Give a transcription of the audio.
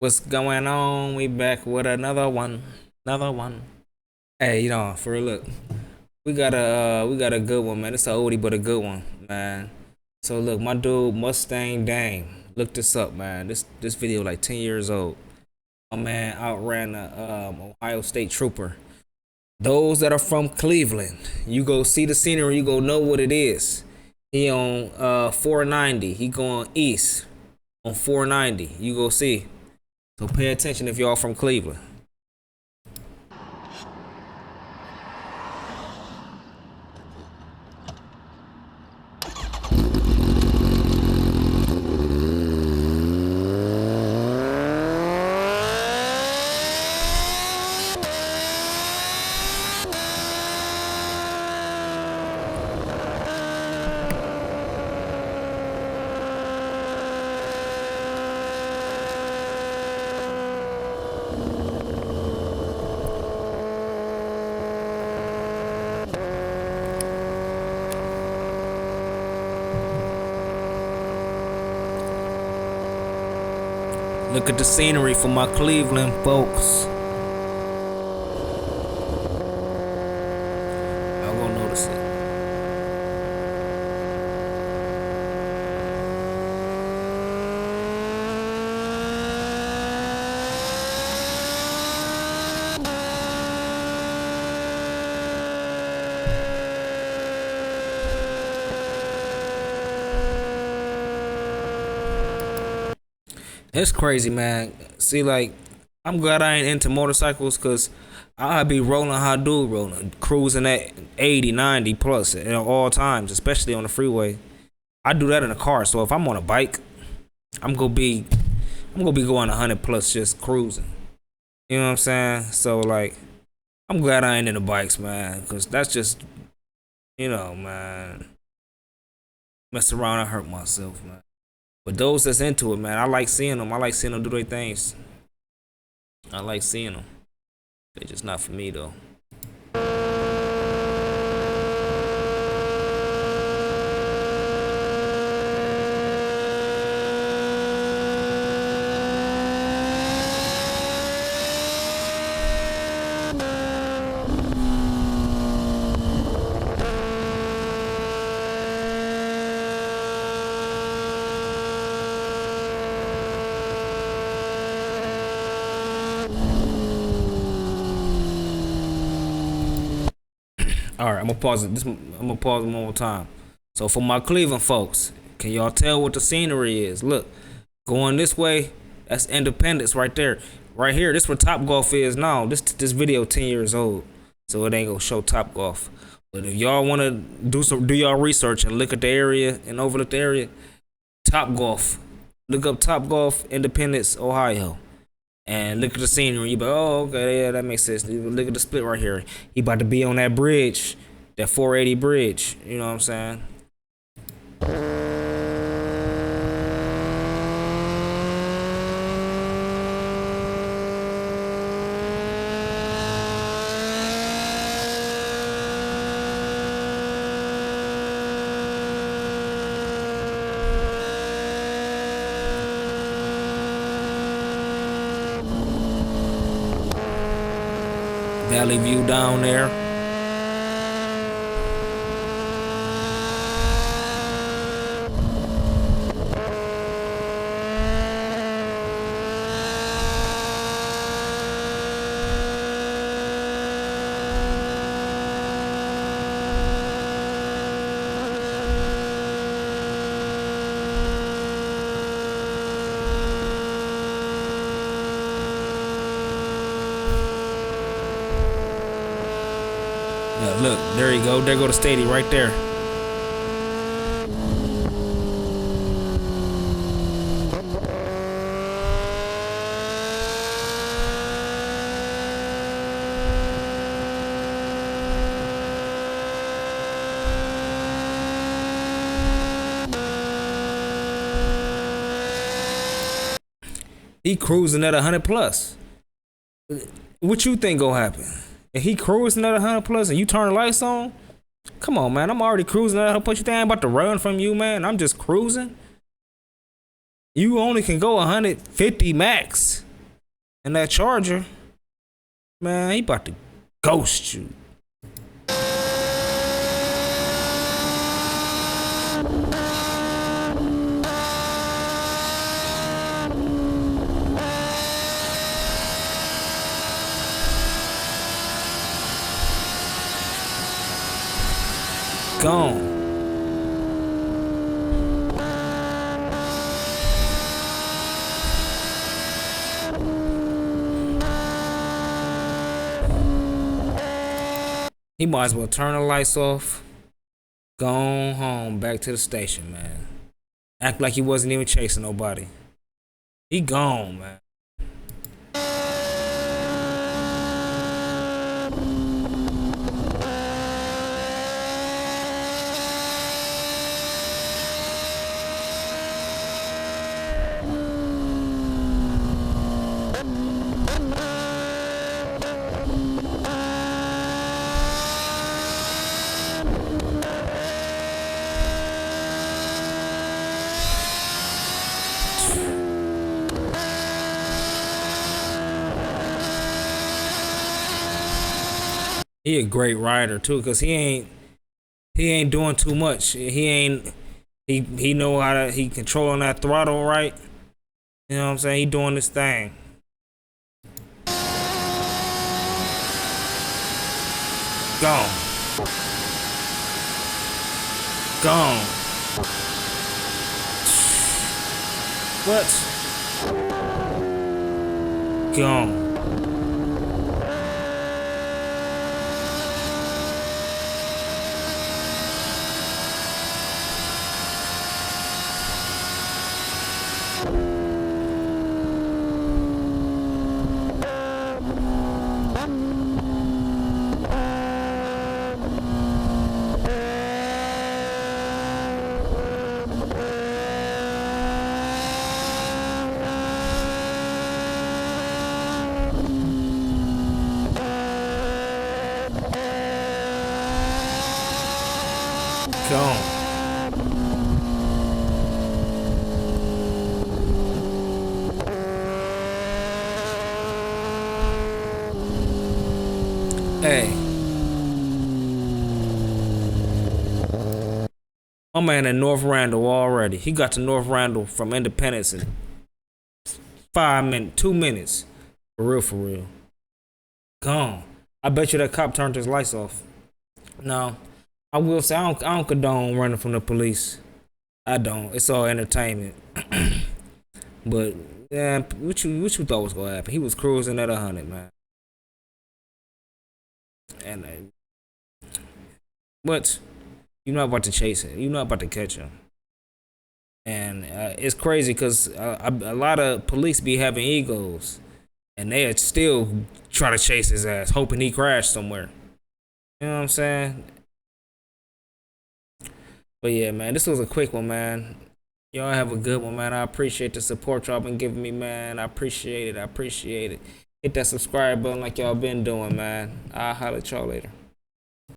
What's going on? We back with another one. Another one. Hey, for real, look. We got a good one, man. It's a oldie but a good one, man. So look, my dude Mustang Dame. Look this up, man. This video like 10 years old. My man outran a Ohio State trooper. Those that are from Cleveland, you go see the scenery, you go know what it is. He on 490. He going east on 490. You go see. So pay attention if y'all from Cleveland. Look at the scenery for my Cleveland folks. Y'all gonna notice it. It's crazy, man. See, like, I'm glad I ain't into motorcycles because I be rolling how I do rolling, cruising at 80, 90 plus at all times, especially on the freeway. I do that in a car, so if I'm on a bike, I'm gonna be going 100 plus just cruising. You know what I'm saying? So like, I'm glad I ain't into bikes, man, because that's just, man, mess around and hurt myself, man. But those that's into it, man, I like seeing them. I like seeing them do their things. I like seeing them. They just not for me though. All right, I'm gonna pause it. I'm gonna pause it one more time. So for my Cleveland folks, can y'all tell what the scenery is? Look, going this way, that's Independence right there. Right here, this where Top Golf is now. This video 10 years old, so it ain't gonna show Top Golf. But if y'all wanna do y'all research and look at the area and overlook the area, Top Golf. Look up Top Golf, Independence, Ohio. And look at the scenery. You be, oh, okay, yeah, that makes sense. Look at the split right here. He about to be on that bridge, that 480 bridge. You know what I'm saying? Valley view down there. Yeah, look, there you go. There go the stadium right there. He cruising at 100 plus. What you think gonna happen? If he cruising at 100 plus and you turn the lights on, come on, man. I'm already cruising at 100 plus. You think I'm about to run from you, man? I'm just cruising. You only can go 150 max. And that Charger, man, he about to ghost you. Gone. He might as well turn the lights off. Go on home, back to the station, man. Act like he wasn't even chasing nobody. He gone, man. He a great rider too, cause he ain't doing too much. He know how to, he controlling that throttle right. You know what I'm saying? He doing this thing. Gone. Gone. What? Gone. Gone. Hey, my man in North Randall already. He got to North Randall from Independence in 2 minutes. For real, for real. Gone. I bet you that cop turned his lights off. No, I will say I don't condone running from the police. I don't. It's all entertainment. But yeah, what you thought was gonna happen? He was cruising at 100, man. And but you're not about to chase him. You're not about to catch him. And it's crazy because a lot of police be having egos, and they still try to chase his ass, hoping he crashed somewhere. You know what I'm saying? But yeah, man, this was a quick one, man. Y'all have a good one, man. I appreciate the support y'all been giving me, man. I appreciate it. I appreciate it. Hit that subscribe button like y'all been doing, man. I'll holler at y'all later.